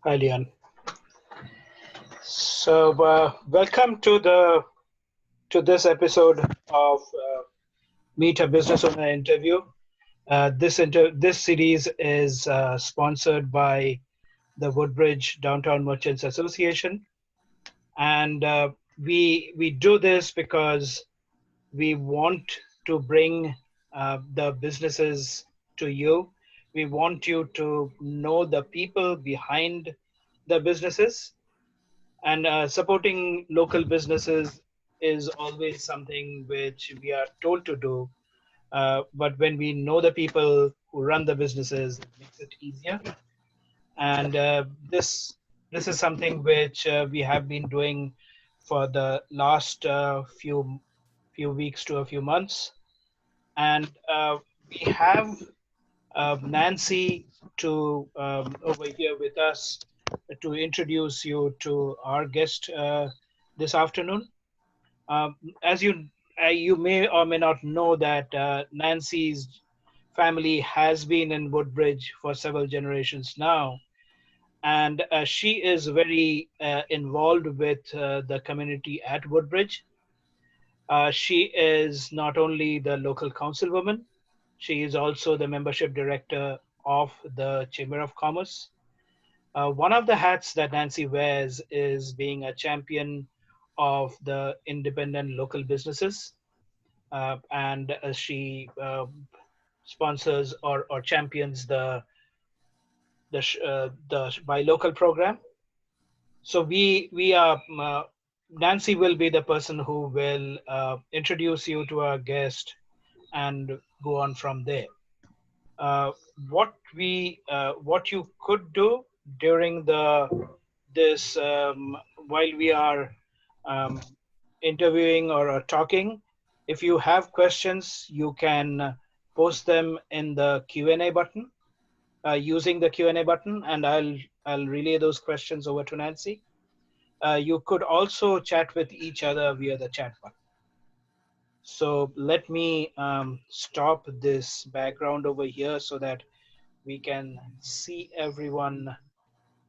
Hi, Leon. So, welcome to this episode of Meet a Business Owner interview. This series is sponsored by the Woodbridge Downtown Merchants Association, and we do this because we want to bring the businesses to you. We want you to know the people behind the businesses, and supporting local businesses is always something which we are told to do. But when we know the people who run the businesses, it makes it easier. And this is something which we have been doing for the last few weeks to a few months. And we have Nancy to over here with us to introduce you to our guest this afternoon. As you may or may not know that Nancy's family has been in Woodbridge for several generations now, and she is very involved with the community at Woodbridge. She is not only the local councilwoman, she is also the membership director of the Chamber of Commerce. One of the hats that Nancy wears is being a champion of the independent local businesses, and she sponsors or champions the buy local program. So we are Nancy will be the person who will introduce you to our guest and go on from there. Uh, what you could do during the this while we are um, interviewing or talking, if you have questions, you can post them in the Q&A button using the Q&A button, and I'll relay those questions over to Nancy. You could also chat with each other via the chat button. So let me stop this background over here so that we can see everyone,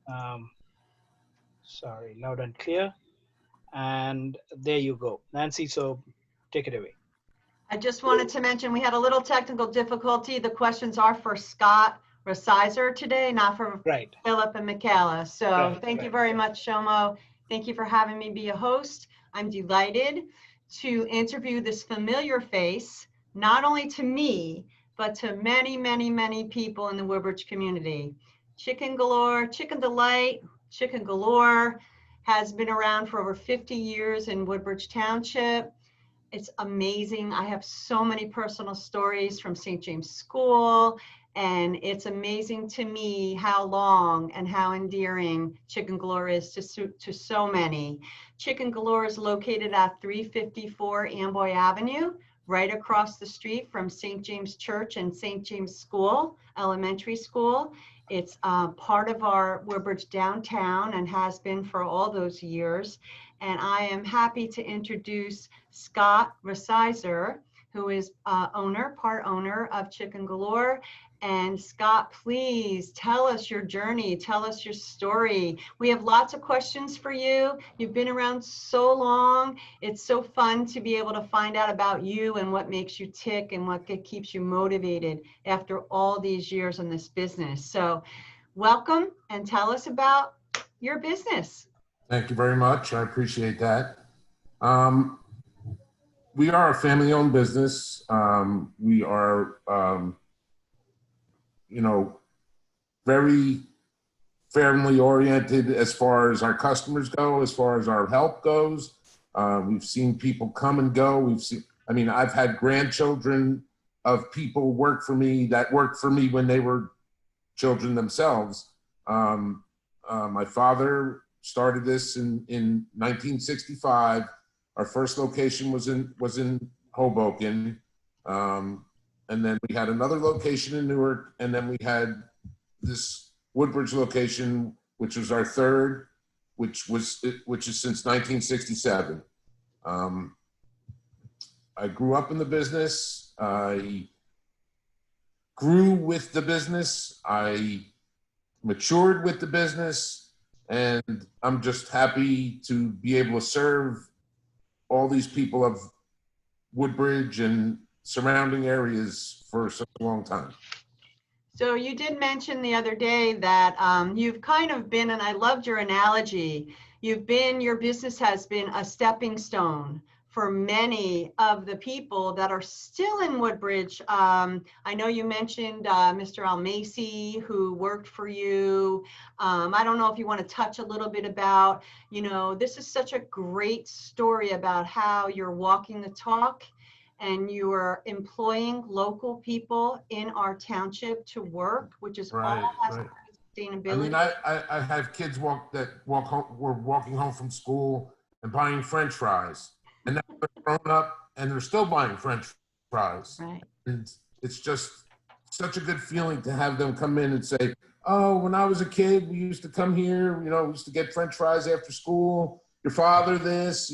um, sorry, loud and clear. And there you go. Nancy, so take it away. I just wanted to mention we had a little technical difficulty. The questions are for Scott Rasizer today, not for Right. Philip and Michaela. So Right, thank you right. very much, Shomo. Thank you for having me be a host. I'm delighted to interview this familiar face, not only to me, but to many, many, many people in the Woodbridge community. Chicken Galore, Chicken Delight, Chicken Galore has been around for over 50 years in Woodbridge Township. It's amazing. I have so many personal stories from St. James School, and it's amazing to me how long and how endearing Chicken Galore is to so many. Chicken Galore is located at 354 Amboy Avenue, right across the street from St. James Church and St. James School, Elementary School. It's part of our Woodbridge Downtown and has been for all those years. And I am happy to introduce Scott Rasizer, who is part owner of Chicken Galore. And Scott, please tell us your journey, tell us your story. We have lots of questions for you. You've been around so long. It's so fun to be able to find out about you and what makes you tick and what keeps you motivated after all these years in this business. So welcome and tell us about your business. Thank you very much. I appreciate that. We are a family-owned business. We are, very family-oriented as far as our customers go, as far as our help goes. We've seen people come and go. I've had grandchildren of people work for me that worked for me when they were children themselves. My father started this in 1965. Our first location was in Hoboken, and then we had another location in Newark, and then we had this Woodbridge location, which was our third, which is since 1967. I grew up in the business. I grew with the business. I matured with the business. And I'm just happy to be able to serve all these people of Woodbridge and surrounding areas for such a long time. So you did mention the other day that you've kind of been, and I loved your analogy, your business has been a stepping stone for many of the people that are still in Woodbridge. I know you mentioned Mr. Almacy, who worked for you. I don't know if you want to touch a little bit about, this is such a great story about how you're walking the talk and you are employing local people in our township to work, which is all has to do with sustainability. I mean, I have kids walk home, were walking home from school and buying French fries, and now they're grown up and they're still buying French fries. Right. And it's just such a good feeling to have them come in and say, "Oh, when I was a kid, we used to come here. We used to get French fries after school. Your father, this,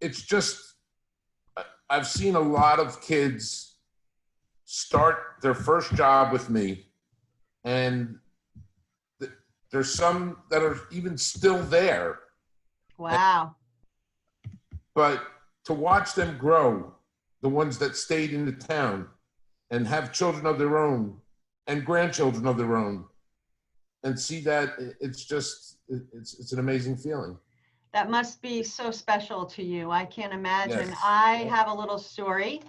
it's just, I've seen a lot of kids start their first job with me, and there's some that are even still there. Wow. But to watch them grow, the ones that stayed in the town and have children of their own and grandchildren of their own, and see that, it's an amazing feeling. That must be so special to you. I can't imagine. Yes. I have a little story.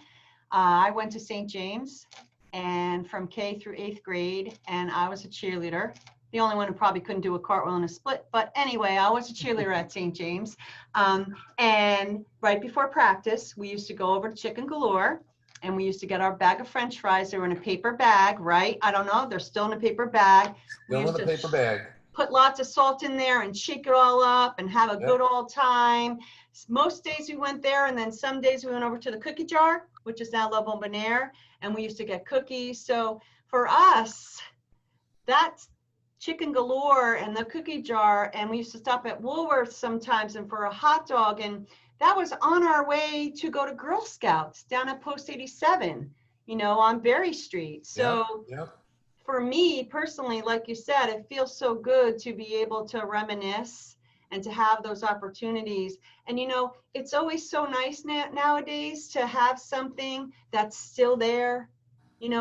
I went to St. James and from K through 8th grade, and I was a cheerleader. The only one who probably couldn't do a cartwheel and a split, but anyway, I was a cheerleader at St. James. And right before practice, we used to go over to Chicken Galore, and we used to get our bag of French fries. They were in a paper bag, right? I don't know, they're still in a paper bag. Still in a paper bag. Put lots of salt in there and shake it all up and have a good old time. Most days we went there, and then some days we went over to the cookie jar, which is now Le Bonbonniere, and we used to get cookies. So for us, that's Chicken Galore and the cookie jar, and we used to stop at Woolworths sometimes and for a hot dog, and that was on our way to go to Girl Scouts down at Post 87, on Berry Street. So for me personally, like you said, it feels so good to be able to reminisce and to have those opportunities. And it's always so nice nowadays to have something that's still there.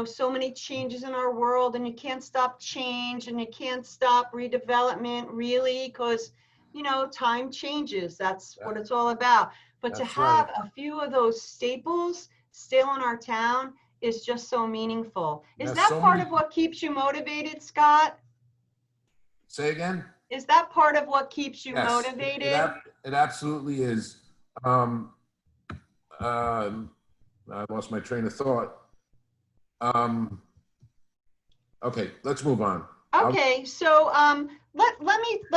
So many changes in our world, and you can't stop change, and you can't stop redevelopment really, because time changes. That's what it's all about. But to have a few of those staples still in our town is just so meaningful. Is that part of what keeps you motivated, Scott? Say again? Is that part of what keeps you motivated? It absolutely is. I lost my train of thought. Okay, let's move on. Okay, so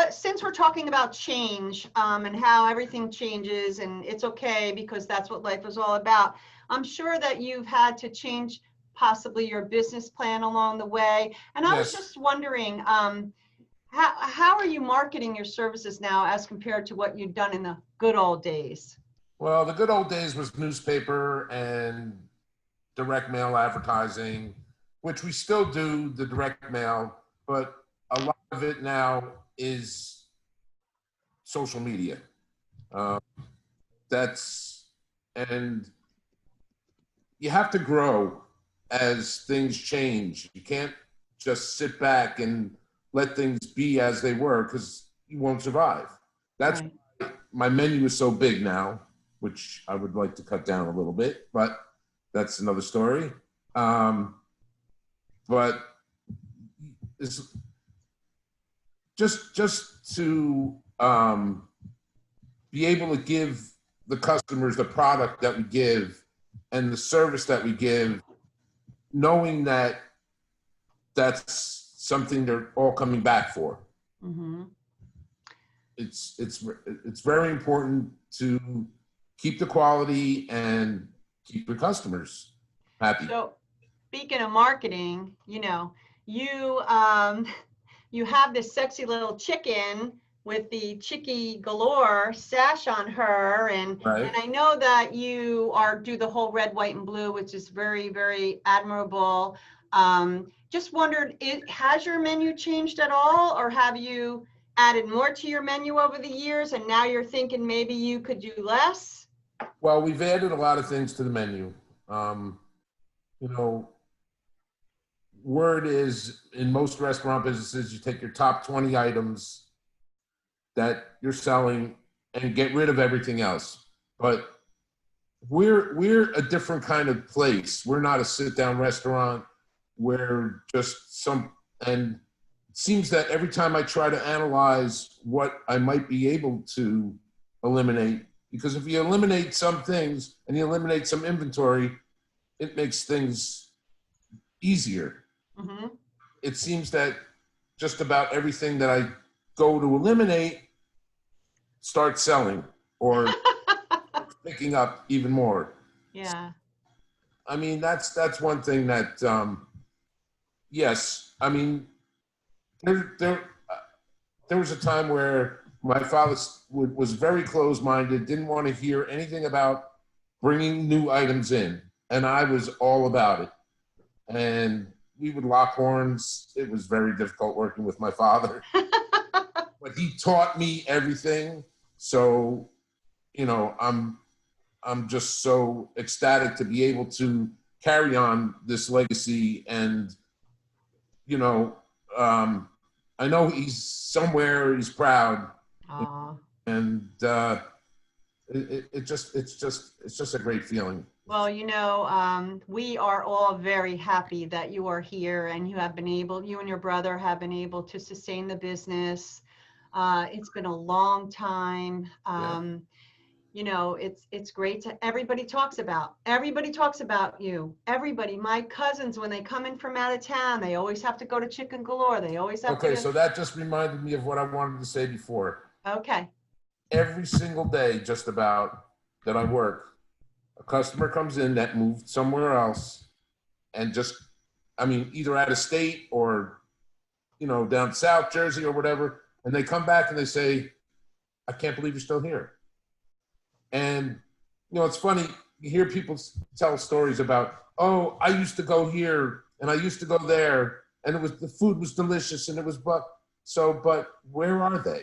since we're talking about change and how everything changes, and it's okay because that's what life is all about, I'm sure that you've had to change possibly your business plan along the way. And I was just wondering, how are you marketing your services now as compared to what you'd done in the good old days? Well, the good old days was newspaper and direct mail advertising, which we still do, the direct mail, but a lot of it now is social media. And you have to grow as things change. You can't just sit back and let things be as they were, because you won't survive. That's why my menu is so big now, which I would like to cut down a little bit, but that's another story. But it's just to be able to give the customers the product that we give and the service that we give, knowing that that's something they're all coming back for. Mm-hmm. It's very important to keep the quality and keep your customers happy. So speaking of marketing, you have this sexy little chicken with the Chicken Galore sash on her, and I know that you do the whole red, white, and blue, which is very, very admirable. Just wondered, has your menu changed at all, or have you added more to your menu over the years and now you're thinking maybe you could do less? Well, we've added a lot of things to the menu. You know, word is in most restaurant businesses, you take your top 20 items that you're selling and get rid of everything else. But we're a different kind of place. We're not a sit-down restaurant. We're just and it seems that every time I try to analyze what I might be able to eliminate, because if you eliminate some things and you eliminate some inventory, it makes things easier. Mm-hmm. It seems that just about everything that I go to eliminate starts selling or picking up even more. Yeah. I mean, that's one thing that, yes, I mean, there was a time where my father was very closed-minded, didn't want to hear anything about bringing new items in, and I was all about it. And we would lock horns. It was very difficult working with my father, but he taught me everything. So, you know, I'm just so ecstatic to be able to carry on this legacy. And, you know, I know he's somewhere, he's proud. Aww. And it's just a great feeling. Well, you know, we are all very happy that you are here and you and your brother have been able to sustain the business. It's been a long time. You know, it's great to, everybody talks about you. Everybody, my cousins, when they come in from out of town, they always have to go to Chicken Galore. They always have to Okay, go. so that just reminded me of what I wanted to say before. Okay. Every single day, just about, that I work, a customer comes in that moved somewhere else and just, I mean, either out of state or, you know, down South Jersey or whatever, and they come back and they say, I can't believe you're still here. And, you know, it's funny, you hear people tell stories about, oh, I used to go here and I used to go there and the food was delicious and it was, but where are they?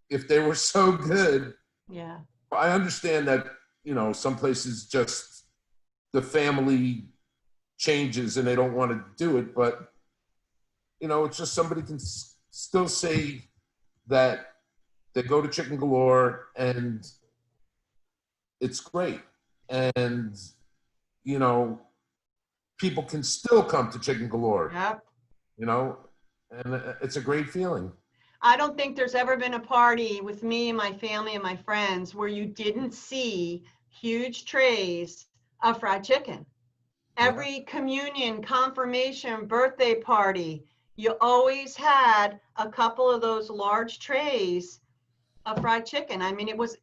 If they were so good. Yeah. I understand that, you know, some places just the family changes and they don't want to do it, but, you know, it's just somebody can still say that they go to Chicken Galore and it's great. And, you know, people can still come to Chicken Galore. Yep. You know, and it's a great feeling. I don't think there's ever been a party with me and my family and my friends where you didn't see huge trays of fried chicken. Every communion, confirmation, birthday party, you always had a couple of those large trays of fried chicken. I mean, it was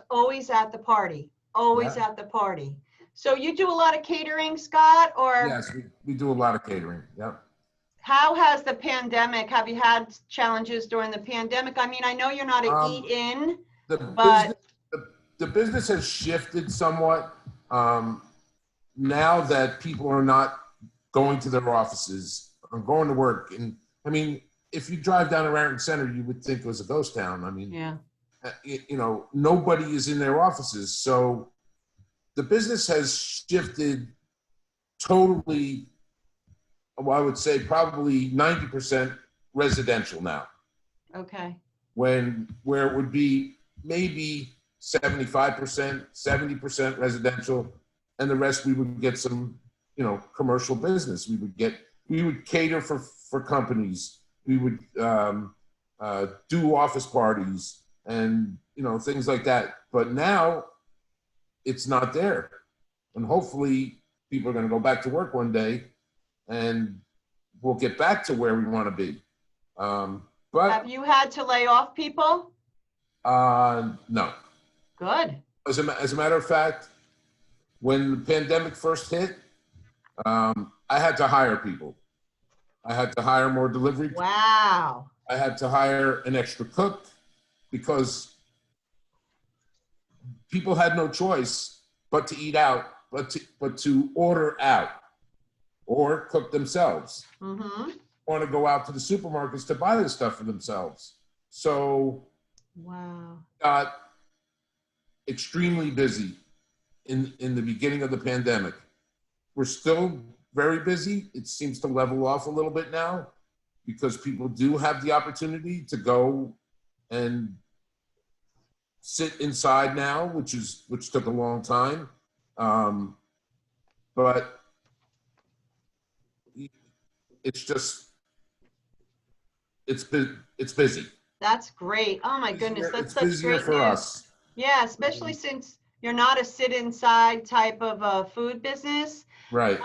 always at the party, always at the party. So you do a lot of catering, Scott, or? Yes, we do a lot of catering. Yep. How has the pandemic, have you had challenges during the pandemic? I mean, I know you're not an eat-in, but the business has shifted somewhat. Now that people are not going to their offices or going to work. And I mean, if you drive down Raritan Center, you would think it was a ghost town. I mean, yeah. You know, nobody is in their offices. So the business has shifted totally. Well, I would say probably 90% residential now. Okay. Where it would be maybe 75%, 70% residential, and the rest we would get some, you know, commercial business. We would cater for companies. We would do office parties and, you know, things like that. But now it's not there, and hopefully people are going to go back to work one day. And we'll get back to where we want to be. But have you had to lay off people? No. Good. As a matter of fact, when the pandemic first hit, I had to hire people. I had to hire more delivery. Wow. I had to hire an extra cook because people had no choice but to eat out, but to order out. or cook themselves. Mm-hmm. Want to go out to the supermarkets to buy this stuff for themselves. So, Wow. got extremely busy in the beginning of the pandemic. We're still very busy. It seems to level off a little bit now because people do have the opportunity to go and sit inside now, which took a long time. But it's just, it's busy. That's great. Oh my goodness, that's It's such busier great for news. us. Yeah, especially since you're not a sit inside type of a food business. Right.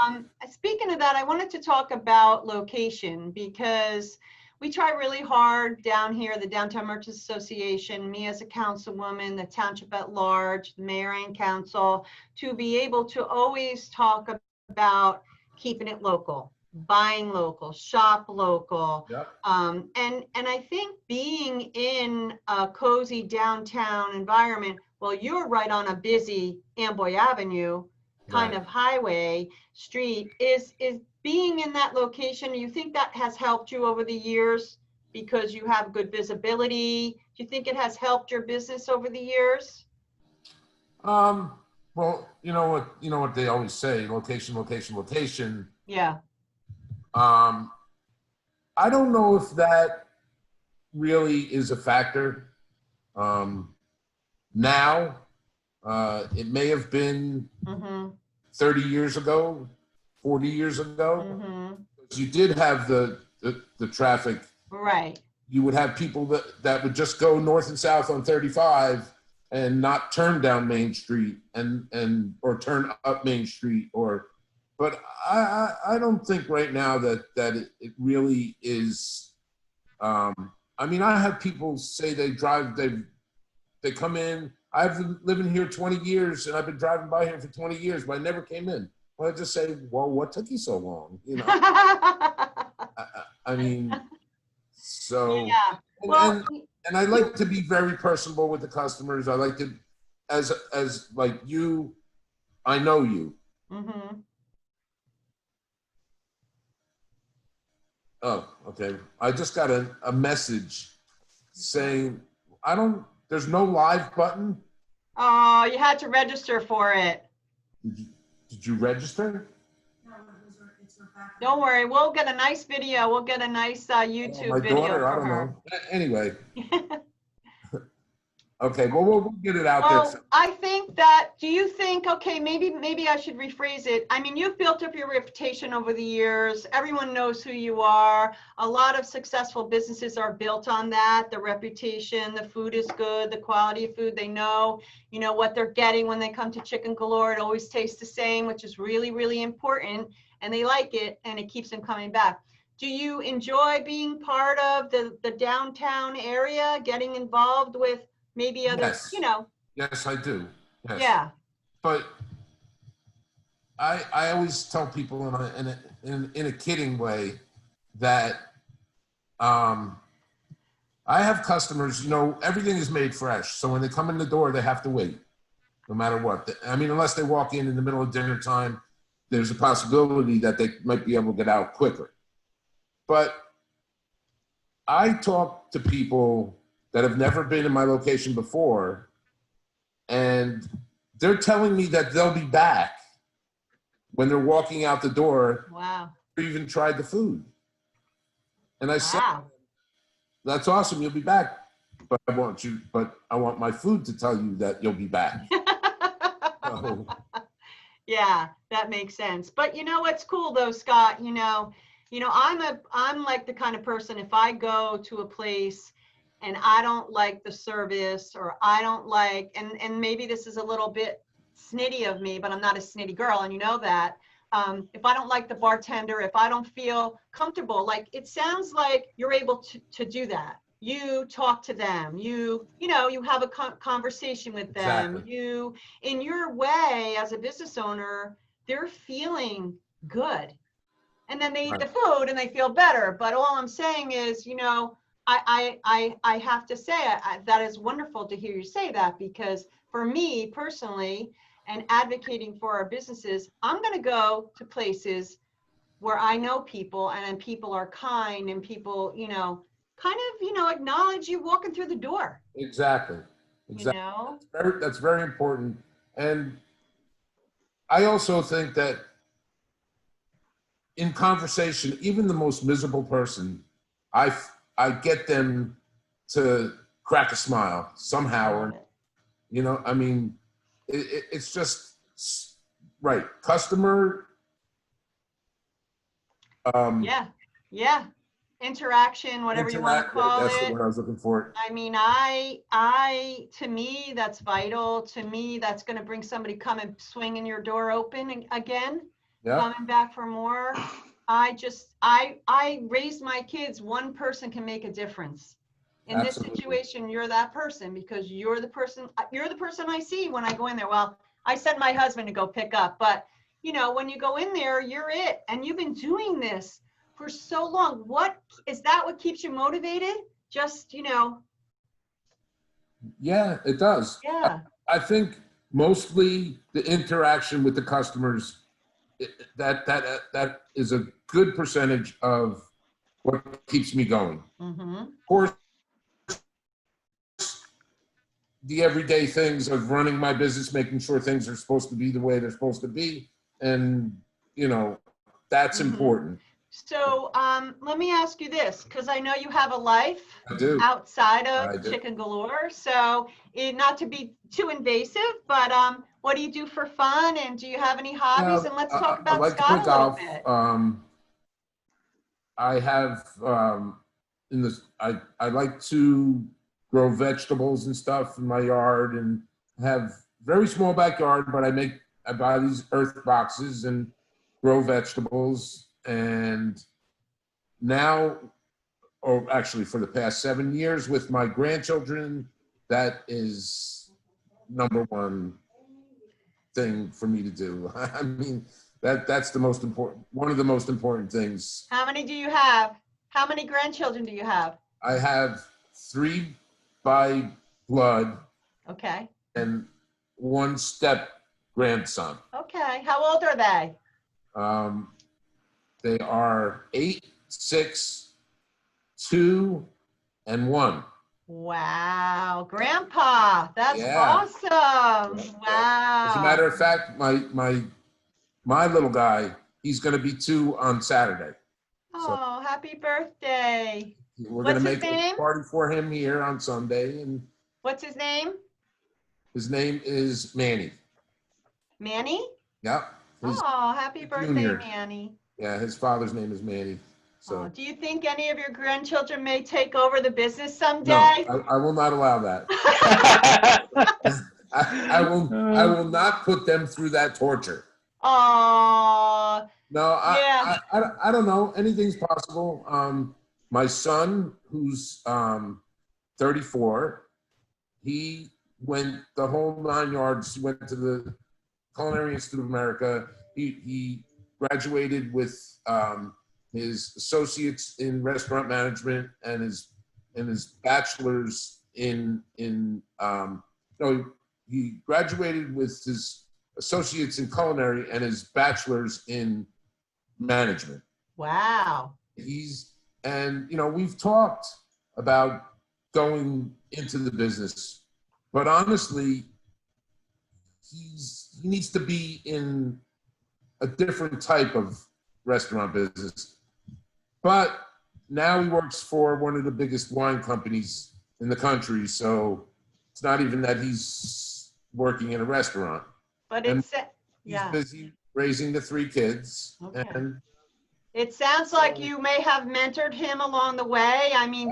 Speaking of that, I wanted to talk about location because we try really hard down here, the Downtown Merchants Association, me as a councilwoman, the township at large, the mayor and council, to be able to always talk about keeping it local, buying local, shop local. Yep. And I think being in a cozy downtown environment, well, you're right on a busy Amboy Avenue kind Right. of highway street, is being in that location. You think that has helped you over the years because you have good visibility? Do you think it has helped your business over the years? Well, you know what they always say, location, location, location. Yeah. I don't know if that really is a factor. Now, it may have been 30 years ago, 40 years ago. You did have the traffic. Right. You would have people that would just go north and south on 35 and not turn down Main Street and or turn up Main Street but I don't think right now that it really is. I mean, I have people say they come in. I've been living here 20 years and I've been driving by here for 20 years, but I never came in. Well, I just say, well, what took you so long? You know, I mean, so, yeah. Well, and I like to be very personable with the customers. I like to, as like you, I know you. Oh, okay. I just got a message saying, there's no live button. Oh, you had to register for it. Did you register? Don't worry, we'll get a nice video. We'll get a nice YouTube video daughter, for I don't her. know. Anyway. Okay, well, we'll get it out Well, there. I think that, do you think, okay, maybe I should rephrase it. I mean, you've built up your reputation over the years. Everyone knows who you are. A lot of successful businesses are built on that, the reputation, the food is good, the quality of food, they know, what they're getting when they come to Chicken Galore. It always tastes the same, which is really, really important, and they like it, and it keeps them coming back. Do you enjoy being part of the downtown area, getting involved with maybe other, Yes. Yes, I do. Yes. Yeah. But I always tell people in a kidding way that I have customers, everything is made fresh. So when they come in the door, they have to wait, no matter what. I mean, unless they walk in the middle of dinner time, there's a possibility that they might be able to get out quicker. But I talk to people that have never been in my location before, and they're telling me that they'll be back when they're walking out the door. Wow. Or even tried the food. And I said, Wow. that's awesome, you'll be back. But I want my food to tell you that you'll be back. So, yeah, that makes sense. But what's cool though, Scott, I'm like the kind of person, if I go to a place and I don't like the service, or I don't like, and maybe this is a little bit snitty of me, but I'm not a snitty girl, and you know that. If I don't like the bartender, if I don't feel comfortable, like it sounds like you're able to do that. You talk to them, you have a conversation with them. Exactly. You, in your way as a business owner, they're feeling good. And then they eat the food and they feel better. But all I'm saying is, I have to say that is wonderful to hear you say that, because for me personally, and advocating for our businesses, I'm going to go to places where I know people and then people are kind and people, kind of, acknowledge you walking through the door. Exactly. You know? That's very important. And I also think that in conversation, even the most miserable person, I get them to crack a smile somehow, or I mean, it's just right. Customer. Yeah. Interaction, whatever you want to call That's it. the word I was looking for. I mean, to me, that's vital. To me, that's going to bring somebody coming, swinging your door open again, coming back for more. I raised my kids. One person can make a difference. In this situation, you're that person because you're the person I see when I go in there. Well, I sent my husband to go pick up, but when you go in there, you're it. And you've been doing this for so long. What keeps you motivated? Just, Yeah, it does. Yeah. I think mostly the interaction with the customers, that is a good percentage of what keeps me going. Mm-hmm. Of course, the everyday things of running my business, making sure things are supposed to be the way they're supposed to be. And, that's important. So let me ask you this, because I know you have a life outside of Chicken Galore. So not to be too invasive, but what do you do for fun? And do you have any hobbies? And let's talk about Scott a little bit. I have I like to grow vegetables and stuff in my yard, and have very small backyard, but I buy these earth boxes and grow vegetables. And now, or actually for the past 7 years with my grandchildren, that is number one thing for me to do. I mean, that's the most important, one of the most important things. How many do you have? How many grandchildren do you have? I have 3 by blood. Okay. And 1 step grandson. Okay. How old are they? They are 8, 6, 2, and 1. Wow, Grandpa, that's awesome. Wow. As a matter of fact, my little guy, he's going to be 2 on Saturday. Oh, happy birthday. We're going to make a party for him here on Sunday. And what's his name? His name is Manny. Manny? Yep. Oh, happy birthday, Manny. Yeah, his father's name is Manny. So. Do you think any of your grandchildren may take over the business someday? No, I will not allow that. I will not put them through that torture. Oh. No, I don't know. Anything's possible. My son, who's 34, he went the whole 9 yards. He went to the Culinary Institute of America. He graduated with his associates in restaurant management and his bachelor's he graduated with his associates in culinary and his bachelor's in management. Wow. We've talked about going into the business, but honestly, he needs to be in a different type of restaurant business. But now he works for one of the biggest wine companies in the country, so it's not even that he's working in a restaurant. But he's busy raising the 3 kids. Okay. And it sounds like you may have mentored him along the way. I mean,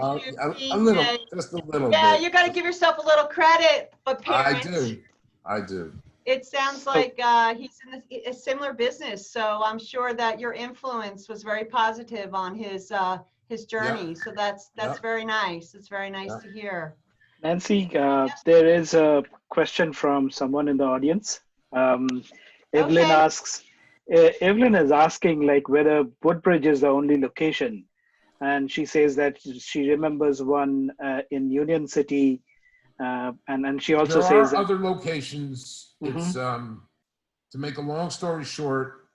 just a little. Yeah, bit. You got to give yourself a little credit. But parents, I do. It sounds like he's in a similar business, so I'm sure that your influence was very positive on his journey. So that's very nice. It's very nice to hear. Nancy, there is a question from someone in the audience. Evelyn asks, Evelyn is asking like whether Woodbridge is the only location, and she says that she remembers one in Union City, and she also says there are other locations. It's to make a long story short,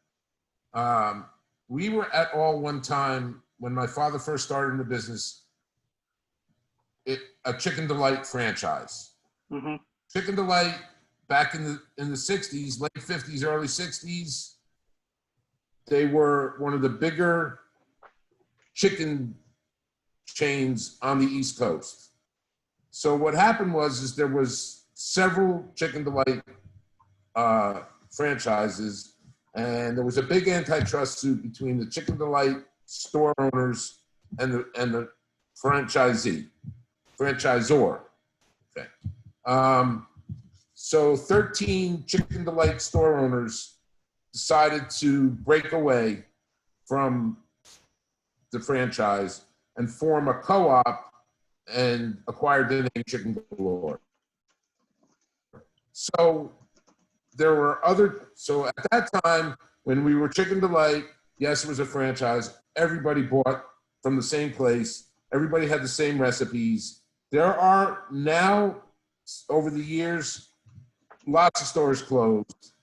we were at all one time when my father first started in the business, a Chicken Delight franchise. Mm-hmm. Chicken Delight back in the 60s, late 50s, early 60s, they were one of the bigger chicken chains on the East Coast. So what happened was there was several Chicken Delight franchises, and there was a big antitrust suit between the Chicken Delight store owners and the franchisor. Okay. So 13 Chicken Delight store owners decided to break away from the franchise and form a co-op and acquired the name Chicken Galore. So there were so at that time, when we were Chicken Delight, yes, it was a franchise. Everybody bought from the same place. Everybody had the same recipes. There are now, over the years, lots of stores closed.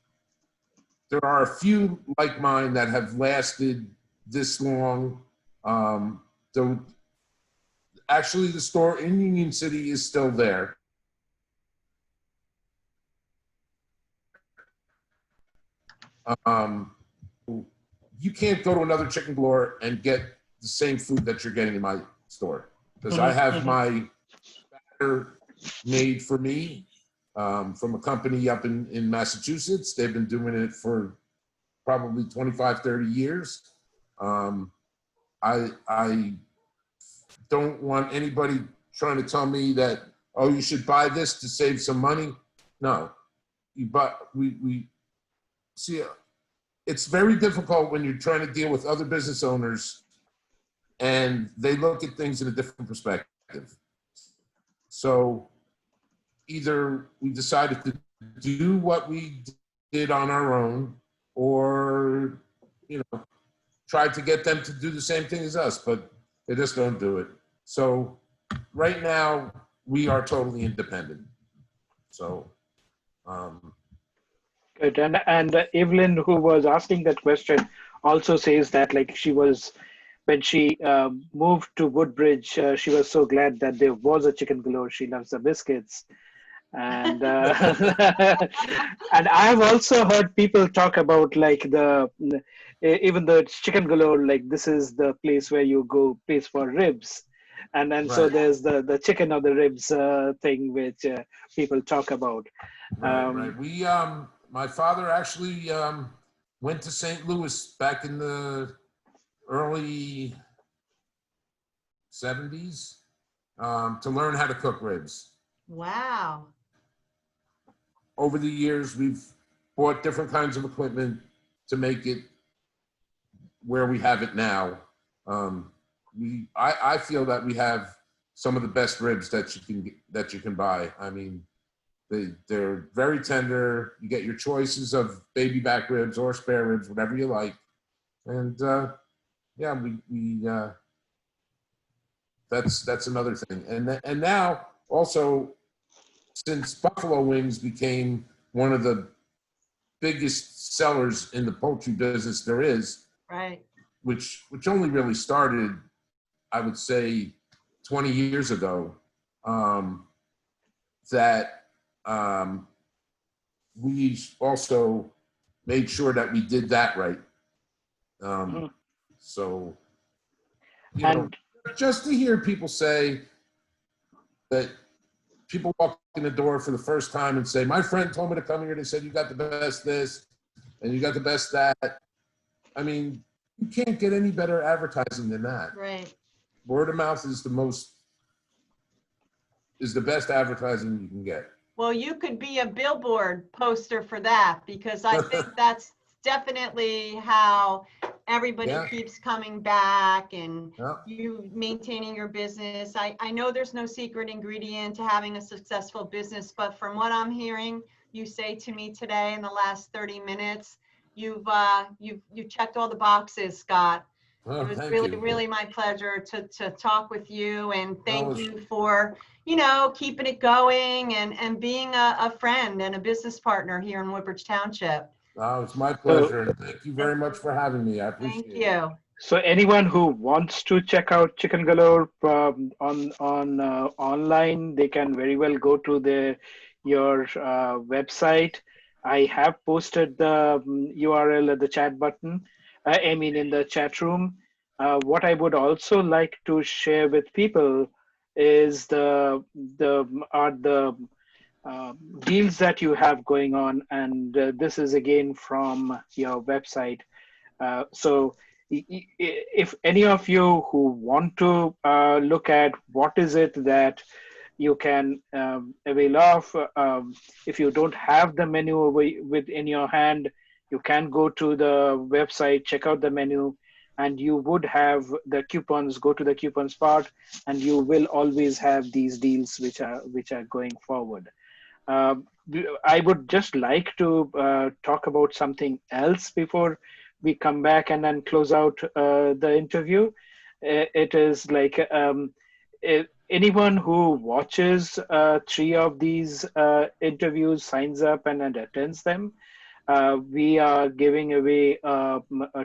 There are a few like mine that have lasted this long. Actually, the store in Union City is still there. You can't go to another Chicken Galore and get the same food that you're getting in my store, because I have my batter made for me from a company up in Massachusetts. They've been doing it for probably 25, 30 years. I don't want anybody trying to tell me that, oh, you should buy this to save some money. No, we see, it's very difficult when you're trying to deal with other business owners and they look at things in a different perspective. So either we decided to do what we did on our own, or, tried to get them to do the same thing as us, but they just don't do it. So right now we are totally independent. So, good. And Evelyn, who was asking that question, also says that when she moved to Woodbridge, she was so glad that there was a Chicken Galore. She loves the biscuits. And and I've also heard people talk about even though it's Chicken Galore, this is the place where you go pays for ribs. And then so there's the chicken or the ribs thing which people talk about. Right. We my father actually went to St. Louis back in the early 70s to learn how to cook ribs. Wow. Over the years, we've bought different kinds of equipment to make it where we have it now. I feel that we have some of the best ribs that you can buy. I mean, they're very tender. You get your choices of baby back ribs or spare ribs, whatever you like. And that's another thing. And now also, since buffalo wings became one of the biggest sellers in the poultry business there is, right, which only really started, I would say, 20 years ago, that we also made sure that we did that right. So, just to hear people say that, people walk in the door for the first time and say, my friend told me to come here. They said, you got the best this and you got the best that. I mean, you can't get any better advertising than that. right. Word of mouth is the best advertising you can get. Well, you could be a billboard poster for that, because I think that's definitely how everybody keeps coming back, and you maintaining your business. I know there's no secret ingredient to having a successful business, but from what I'm hearing you say to me today in the last 30 minutes, you've checked all the boxes, Scott. Oh, it was really, really my pleasure to talk with you, and thank you for, keeping it going and being a friend and a business partner here in Woodbridge Township. Oh, it's my pleasure. And thank you very much for having me. I appreciate Thank it. you. So anyone who wants to check out Chicken Galore on online, they can very well go to your website. I have posted the URL at the chat button. I mean, in the chat room. What I would also like to share with people is the deals that you have going on, and this is again from your website. So if any of you who want to look at what is it that you can avail of, if you don't have the menu within your hand, you can go to the website, check out the menu, and you would have the coupons. Go to the coupons part, and you will always have these deals which are going forward. um, I would just like to talk about something else before we come back and then close out the interview. It is like anyone who watches three of these interviews, signs up and attends them. We are giving away a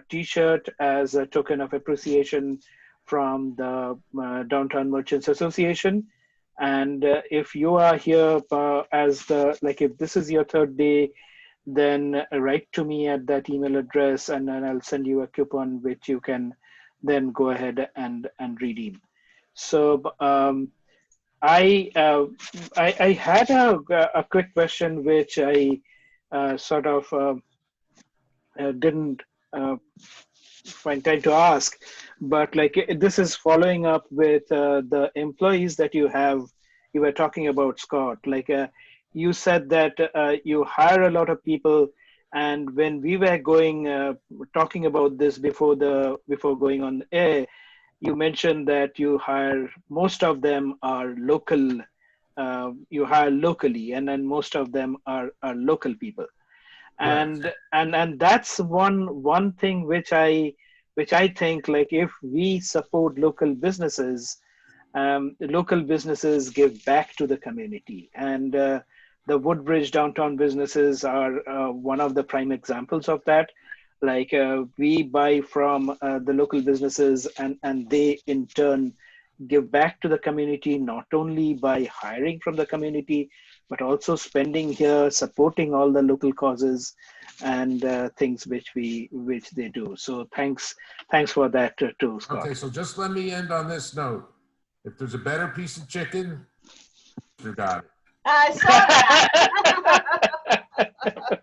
T-shirt as a token of appreciation from the Downtown Merchants Association. And if you are here if this is your third day, then write to me at that email address, and then I'll send you a coupon which you can then go ahead and redeem. So I had a quick question which I sort of didn't find time to ask, but like this is following up with the employees that you were talking about, Scott. Like you said that you hire a lot of people, and when we were talking about this before going on the air, you mentioned that you hire, most of them are local. You hire locally, and then most of them are local people. Right. And that's one thing which I think, like, if we support local businesses give back to the community, and the Woodbridge downtown businesses are one of the prime examples of that. Like we buy from the local businesses, and they in turn give back to the community, not only by hiring from the community, but also spending here, supporting all the local causes and things which they do. So thanks for that too, Scott. Okay, so just let me end on this note. If there's a better piece of chicken, you got it. I saw that.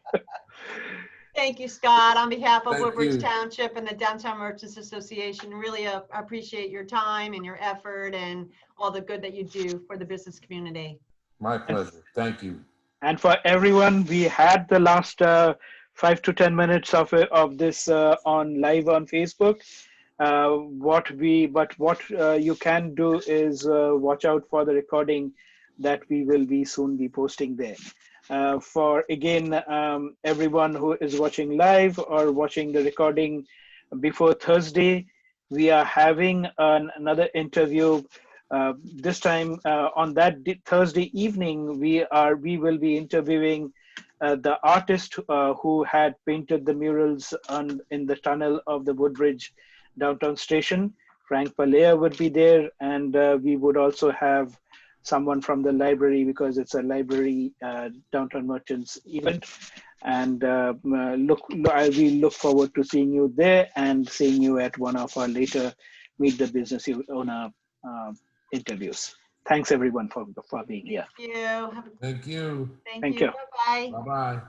Thank you, Scott. On behalf of Thank Woodbridge you. Township and the Downtown Merchants Association, really appreciate your time and your effort and all the good that you do for the business community. My pleasure. Thank you. And for everyone, we had the last 5 to 10 minutes of this on live on Facebook. What you can do is watch out for the recording that we will be soon be posting there. For again, everyone who is watching live or watching the recording before Thursday, we are having another interview. This time on that Thursday evening, we will be interviewing the artist who had painted the murals in the tunnel of the Woodbridge Downtown Station. Frank Palea would be there, and we would also have someone from the library, because it's a library Downtown Merchants event. And we look forward to seeing you there and seeing you at one of our later Meet the Business Owner interviews. Thanks everyone for being here. Thank you. Thank you. Thank you. Bye-bye. Bye-bye.